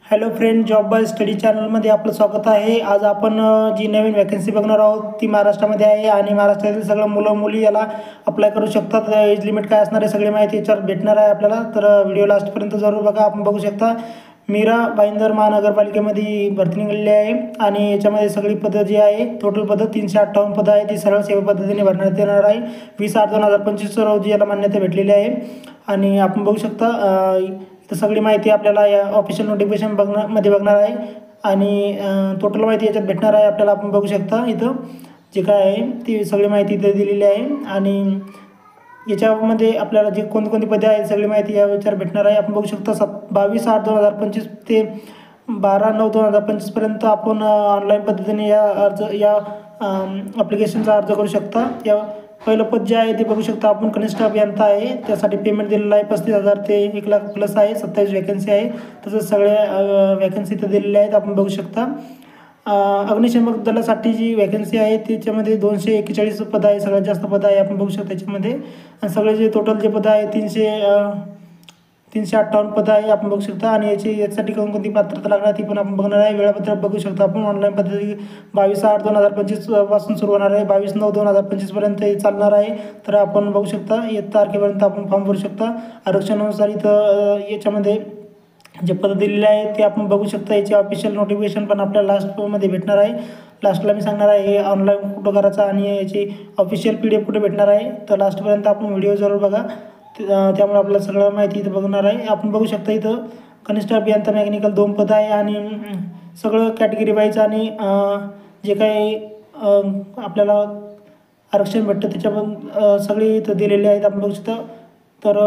Hello friend, job by study चॅनलमध्ये आपलं स्वागत आहे। आज आपण जी नवीन वॅकन्सी बघणार आहोत ती महाराष्ट्रामध्ये आहे आणि महाराष्ट्रातील सगळं मुलं मुली याला अप्लाय करू शकतात। एज लिमिट काय असणार आहे सगळी माहिती याच्यावर भेटणार आहे आपल्याला, तर व्हिडिओ लास्टपर्यंत जरूर बघा। आपण बघू शकता मीरा भाईंदर महानगरपालिकेमध्ये भरती निघालेली आहे आणि याच्यामध्ये सगळी पदं जी आहे टोटल पदं 358 पदं आहे ती सरळ सेवा पद्धतीने भरण्यात येणार आहे। 20/8/2025 रोजी याला मान्यता भेटलेली आहे आणि आपण बघू शकता तर सगळी माहिती आपल्याला या ऑफिशियल नोटिफिकेशन बघणार आहे आणि टोटल माहिती याच्यात भेटणार आहे आपल्याला। आपण बघू शकता इथं जे काय आहे ती सगळी माहिती इथं दिलेली आहे आणि याच्यामध्ये आपल्याला जे कोणकोणती पदे आहेत सगळी माहिती या याच्यावर भेटणार आहे। आपण बघू शकता 22/8/2025 ते 12/9/2025 पर्यंत आपण ऑनलाईन पद्धतीने या ॲप्लिकेशनचा अर्ज करू शकता। या पहिलं पद जे आहे ते बघू शकता आपण कनिष्ठ अभियंता आहे, त्यासाठी पेमेंट दिलेलं आहे 35,000 ते 1,00,000 प्लस आहे। 27 वॅकन्सी आहे, तसंच सगळ्या वॅकन्सी इथं दिलेल्या आहेत आपण बघू शकता। अग्निशमक दलासाठी जी वॅकन्सी आहे त्याच्यामध्ये 241 पदं आहे, सगळ्यात जास्त पदं आहे आपण बघू शकता त्याच्यामध्ये। आणि सगळे जे टोटल जे पदं आहे 358 पदं आहे आपण बघू शकता आणि याच्यासाठी कोणकोणती पात्रता लागणार ती पण आपण बघणार आहे। वेळापत्रक बघू शकता आपण ऑनलाईन पद्धती 22/8/2025 पासून सुरू होणार आहे, 22/9/2025 पर्यंत हे चालणार आहे। तर आपण बघू शकता या तारखेपर्यंत आपण फॉर्म भरू शकता। आरक्षणानुसार इथं याच्यामध्ये जे पदं दिलेले आहेत ते आपण बघू शकता। याचे ऑफिशियल नोटिफिकेशन पण आपल्याला लास्टमध्ये भेटणार आहे। लास्टला मी सांगणार आहे हे ऑनलाईन कुठं करायचं आणि याची ऑफिशियल PDF कुठे भेटणार आहे, तर लास्टपर्यंत आपण व्हिडिओ जरूर बघा, त्यामुळे आपल्याला सगळं माहिती इथं बघणार आहे। आपण बघू शकता इथं कनिष्ठ अभियंता मेकॅनिकल 2 पदं आहे आणि सगळं कॅटेगरी वाईज आणि जे काही आपल्याला आरक्षण भेटतं त्याच्या पण सगळी इथं दिलेली आहेत आपण बघू शकता। तर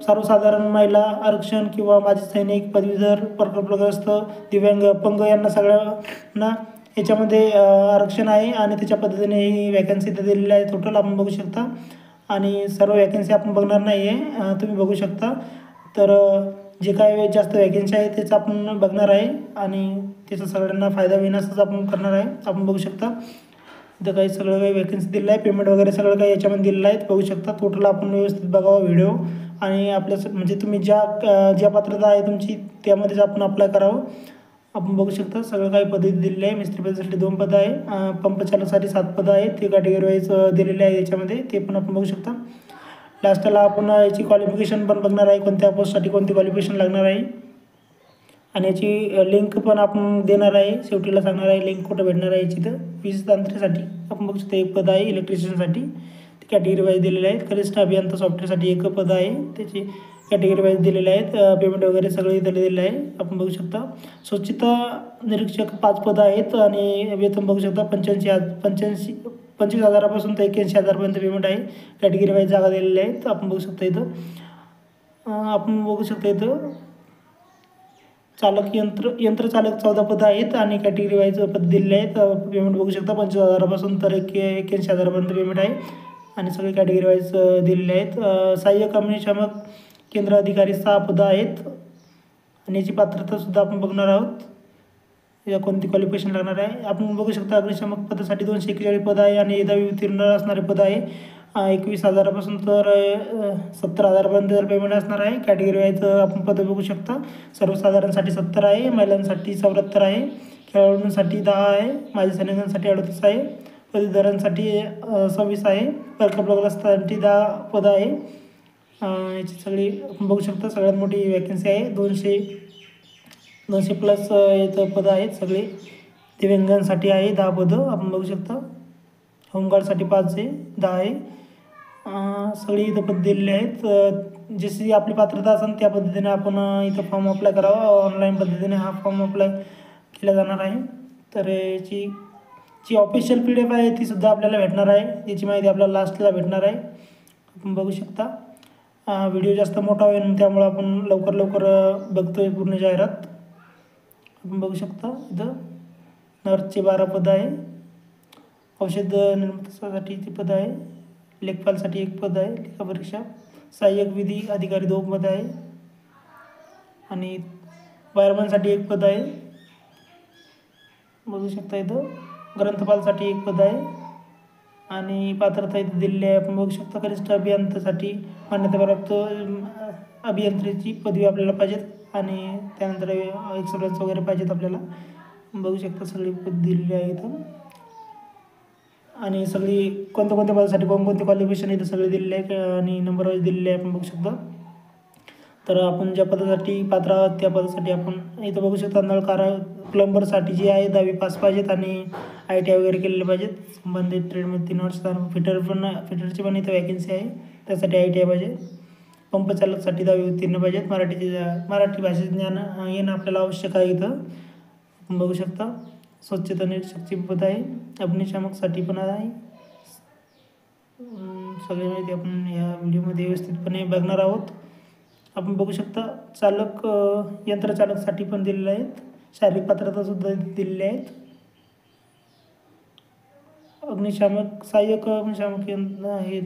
सर्वसाधारण महिला आरक्षण किंवा माजी सैनिक, पदवीधर, प्रकल्पग्रस्त, दिव्यांग, अपंग यांना सगळ्यांना याच्यामध्ये आरक्षण आहे आणि त्याच्या पद्धतीने ही वॅकन्सी इथं दिलेली आहे टोटल आपण बघू शकता। आणि सर्व वॅकन्सी आपण बघणार नाही आहे, तुम्ही बघू शकता। तर जे काय जास्त वॅकन्सी आहे त्याचं आपण बघणार आहे आणि त्याचा सगळ्यांना फायदा होईल असंच आपण करणार आहे आपण बघू शकता। इथं काही सगळं काही वॅकन्सी दिलेलं आहे, पेमेंट वगैरे सगळं काही याच्यामध्ये दिलेलं आहे बघू शकता। टोटल आपण व्यवस्थित बघावं व्हिडिओ आणि आपल्या म्हणजे तुम्ही ज्या पात्रता आहे तुमची त्यामध्येच आपण अप्लाय करावं। आपण बघू शकता सगळं काही पद्धती दिलेली आहे। मिस्त्री पदासाठी 2 पदं आहे, पंपचालकासाठी 7 पदं आहेत, ते कॅटेगरी वाईज दिलेले आहे याच्यामध्ये, ते पण आपण बघू शकता। लास्टला आपण याची क्वालिफिकेशन पण बघणार आहे, कोणत्या पोस्टसाठी कोणती क्वालिफिकेशन लागणार आहे आणि याची लिंक पण आपण देणार आहे, शेवटीला सांगणार आहे लिंक कुठं भेटणार आहे याची। तर वीज तांत्रिकसाठी आपण बघू शकता 1 पद आहे, इलेक्ट्रिशियनसाठी ते कॅटेगरी वाईज दिलेले आहेत। कनिष्ठ अभियंता सॉफ्टवेअरसाठी 1 पद आहे, त्याची कॅटेगरी वाईज दिलेले आहेत, पेमेंट वगैरे सगळे इथं दिलेलं आहे आपण बघू शकता। स्वच्छता निरीक्षक 5 पदं आहेत आणि वेतन बघू शकता 25,000 पासून तर 81,000 पर्यंत पेमेंट आहे। कॅटेगरी वाईज जागा दिलेल्या आहेत आपण बघू शकता इथं। आपण बघू शकता इथं यंत्रचालक 14 पदं आहेत आणि कॅटेगरी वाईज पद दिलेले आहेत। पेमेंट बघू शकता 25,000 पासून तर 81,000 पर्यंत पेमेंट आहे आणि सगळे कॅटेगरी वाईज दिलेले आहेत। सहाय्यक अग्निशमक केंद्र अधिकारी 6 पदं आहेत आणि याची पात्रतासुद्धा आपण बघणार आहोत, या कोणती क्वालिफिकेशन लागणार आहे। आपण बघू शकता अग्निशमक पदासाठी 241 पदं आहे आणि 10वी उत्तीर्ण असणारे पदं आहे। 21,000 पासून तर 70,000 पर्यंत पेमेंट असणार आहे। कॅटेगरी वाईज आपण पदं बघू शकता। सर्वसाधारणसाठी 70 आहे, महिलांसाठी 74 आहे, खेळाडूंसाठी 10 आहे, माजी सैनिकांसाठी 38 आहे, पदवीधरांसाठी 26 आहे, प्रकल्पग्रस्तांसाठी 10 पदं आहे। याची सगळी आपण बघू शकता सगळ्यात मोठी वॅकन्सी आहे, 200 प्लस याचं पदं आहेत सगळे। दिव्यांगांसाठी आहे 10 पदं आपण बघू शकता। होमगार्डसाठी 5 आहे, 10 आहे, सगळी इथं पदं दिलेली आहेत। जशी आपली पात्रता असेल त्या पद्धतीने आपण इथं फॉर्म अप्लाय करावा, ऑनलाईन पद्धतीने हा फॉर्म अप्लाय केला जाणार आहे। तर याची जी ऑफिशियल PDF आहे ती सुद्धा आपल्याला भेटणार आहे, याची माहिती आपल्याला लास्टला भेटणार आहे आपण बघू शकता। व्हिडिओ जास्त मोठा होईल त्यामुळे आपण लवकर बघतोय पूर्ण जाहिरात आपण बघू शकता। इथं नर्सचे 12 पदं आहे, औषध निर्मात्यासाठी ती पदं आहे, लेखपालसाठी 1 पद आहे, लेखापरीक्षा, सहाय्यक विधी अधिकारी 2 पदं आहे आणि वायरमनसाठी 1 पद आहे बघू शकता। इथं ग्रंथपालसाठी 1 पद आहे आणि पात्रता इथं दिलेली आहे आपण बघू शकता। कनिष्ठ अभियंत्यासाठी मान्यताप्राप्त अभियंत्रीची पदवी आपल्याला पाहिजे आणि त्यानंतर एक्सपिरियन्स वगैरे पाहिजेत आपल्याला. बघू शकता सगळी दिलेली आहे इथं आणि सगळी कोणत्या पदासाठी कोणकोणते क्वालिफिकेशन इथं सगळे दिलेले आहे आणि नंबर वाईज दिलेले आहे आपण बघू शकता. तर आपण ज्या पदासाठी पात्र आहोत त्या पदासाठी आपण इथं बघू शकता. नळकार प्लंबरसाठी जे आहे 10वी पास पाहिजेत आणि ITI वगैरे केलेले पाहिजेत. संबंधित ट्रेडमध्ये 3 वर्ष. फिटरची पण इथं वॅकेन्सी आहे, त्यासाठी ITI पाहिजे. पंपचालकसाठी 10वी उत्तीर्ण पाहिजेत. मराठी भाषेचे ज्ञान येणं आपल्याला आवश्यक आहे इथं आपण बघू शकता. स्वच्छता निरीक्षकची पद आहे. अग्निशामकसाठी पण आहे. सगळी माहिती आपण या व्हिडिओमध्ये व्यवस्थितपणे बघणार आहोत. आपण बघू शकता यंत्रचालकसाठी पण दिलेले आहेत. शारीरिक पात्रतासुद्धा दिलेली आहेत. सहाय्यक अग्निशामक हे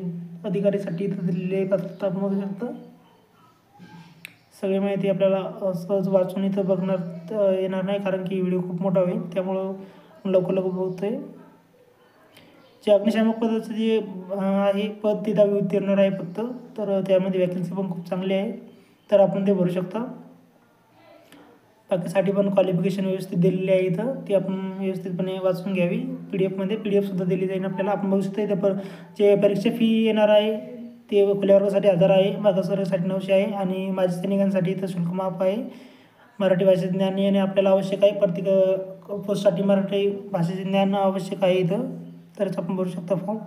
अधिकारीसाठी इथं दिलेली पात्रता आपण बघू शकता. सगळी माहिती आपल्याला सहज वाचून इथं बघणार येणार नाही, कारण की व्हिडिओ खूप मोठा होईल, त्यामुळं लवकर बघतो आहे. जे अग्निशामक पदाचं जे आहे पद ते 10वी उत्तीर्ण आहे फक्त. तर त्यामध्ये वॅकन्सी पण खूप चांगली आहे, तर आपण ते भरू शकता. बाकीसाठी पण क्वालिफिकेशन व्यवस्थित दिलेली आहे इथं, ती आपण व्यवस्थितपणे वाचून घ्यावी. PDF सुद्धा दिली जाईल आपल्याला. आपण बघू शकता इथं जे परीक्षा फी येणार आहे ते खुल्या वर्गासाठी 1000 आहे, मागासवर्गासाठी 900 आहे आणि माजी सैनिकांसाठी इथं शुल्क माफ आहे. मराठी भाषेचे ज्ञान येणे आपल्याला आवश्यक आहे. प्रत्येक पोस्टसाठी मराठी भाषेचे ज्ञान आवश्यक आहे इथं, तरच आपण भरू शकता फॉर्म.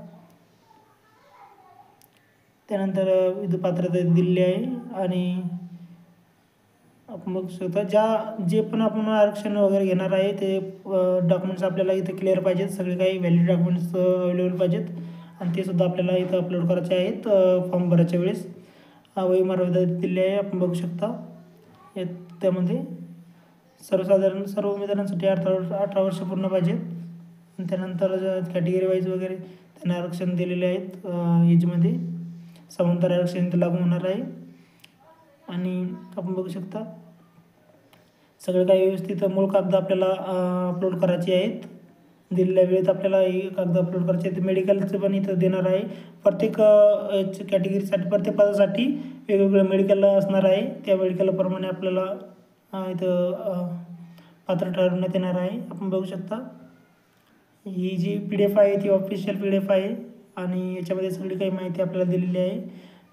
त्यानंतर इथं पात्रता दिलेली आहे आणि आपण बघू शकता जे पण आपण आरक्षण वगैरे घेणार आहे ते डॉक्युमेंट्स आपल्याला इथं क्लिअर पाहिजेत. सगळे काही व्हॅलिड डॉक्युमेंट्स अवेलेबल पाहिजेत आणि ते सुद्धा आपल्याला इथं अपलोड करायचे आहेत फॉर्म भरायच्या वेळेस. वयोमर्यादा दिलेली आहे आपण बघू शकता. त्यामध्ये सर्व उमेदवारांसाठी 18 वर्ष पूर्ण पाहिजेत आणि त्यानंतर कॅटेगरी वाईज वगैरे त्यांना आरक्षण दिलेले आहेत. एजमध्ये समांतर आरक्षण इथं लागू होणार आहे आणि आपण बघू शकता सगळं काही व्यवस्थित मूळ कागद आपल्याला अपलोड करायचे आहेत. दिलेल्या वेळेत आपल्याला हे कागद अपलोड करायचे आहेत. मेडिकलचं पण इथं देणार आहे. प्रत्येक कॅटेगरीसाठी प्रत्येक पदासाठी वेगवेगळं मेडिकल असणार आहे. त्या मेडिकलप्रमाणे आपल्याला इथं पात्र ठरवण्यात येणार आहे. आपण बघू शकता ही जी PDF आहे ती ऑफिशियल PDF आहे आणि याच्यामध्ये सगळी काही माहिती आपल्याला दिलेली आहे.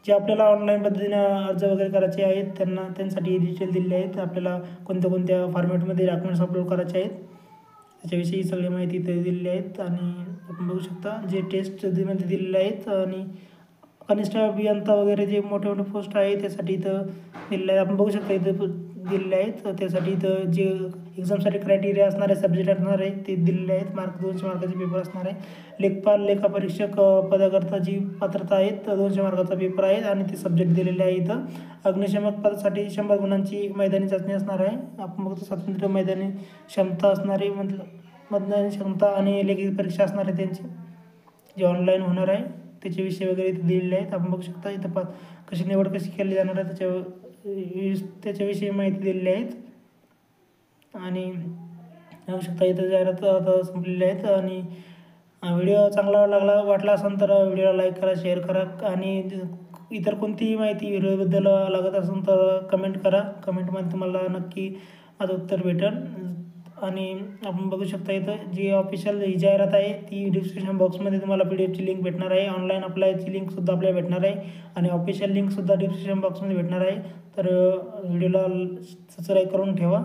जे आपल्याला ऑनलाईन पद्धतीने अर्ज वगैरे करायचे आहेत त्यांसाठी डिटेल दिलेले आहेत. आपल्याला कोणत्या फॉर्मॅटमध्ये डॉक्युमेंट्स अपलोड करायचे आहेत त्याच्याविषयी सगळी माहिती इथे दिलेली आहेत. आणि आपण बघू शकता जे टेस्टमध्ये दिलेले आहेत आणि कनिष्ठ अभियंता वगैरे जे मोठे पोस्ट आहे त्यासाठी इथं दिलेलं आहे. आपण बघू शकता इथं दिलेले आहेत. त्यासाठी इथं जे एक्झामसाठी क्रायटेरिया असणारे सब्जेक्ट असणार आहे ते दिलेले आहेत. 200 मार्काचे पेपर असणार आहे. लेखपाल लेखापरीक्षक पदाकरता जी पात्रता आहेत 200 मार्काचा पेपर आहे आणि ते सब्जेक्ट दिलेले आहे इथं. अग्निशामक पदासाठी 100 गुणांची मैदानी चाचणी असणार आहे. आपण बघतो स्वातंत्र्य मैदानी क्षमता असणारी मैदानी क्षमता आणि लेखी परीक्षा असणार आहे त्यांची जे ऑनलाईन होणार आहे त्याचे विषय वगैरे इथे दिलेले आहेत. आपण बघू शकता इथं कशी निवड कशी केली जाणार आहे त्याच्याविषयी माहिती दिलेली आहेत. आणि बघू शकता इथं जाहिरात आता संपलेल्या आहेत. आणि व्हिडिओ चांगला वाटला असेल तर व्हिडिओला लाईक करा, शेअर करा आणि इतर कोणतीही माहिती व्हिडिओबद्दल लागत असेल तर कमेंट करा. कमेंटमध्ये तुम्हाला नक्की माझं उत्तर भेटेल. आणि आपण बघू शकता इथं जी ऑफिशियल ही जाहिरात आहे ती डिस्क्रिप्शन बॉक्समध्ये तुम्हाला PDF ची लिंक भेटणार आहे. ऑनलाईन अप्लायची लिंकसुद्धा आपल्याला भेटणार आहे आणि ऑफिशियल लिंकसुद्धा डिस्क्रिप्शन बॉक्समध्ये भेटणार आहे. तर व्हिडिओला सबस्क्राईब करून ठेवा.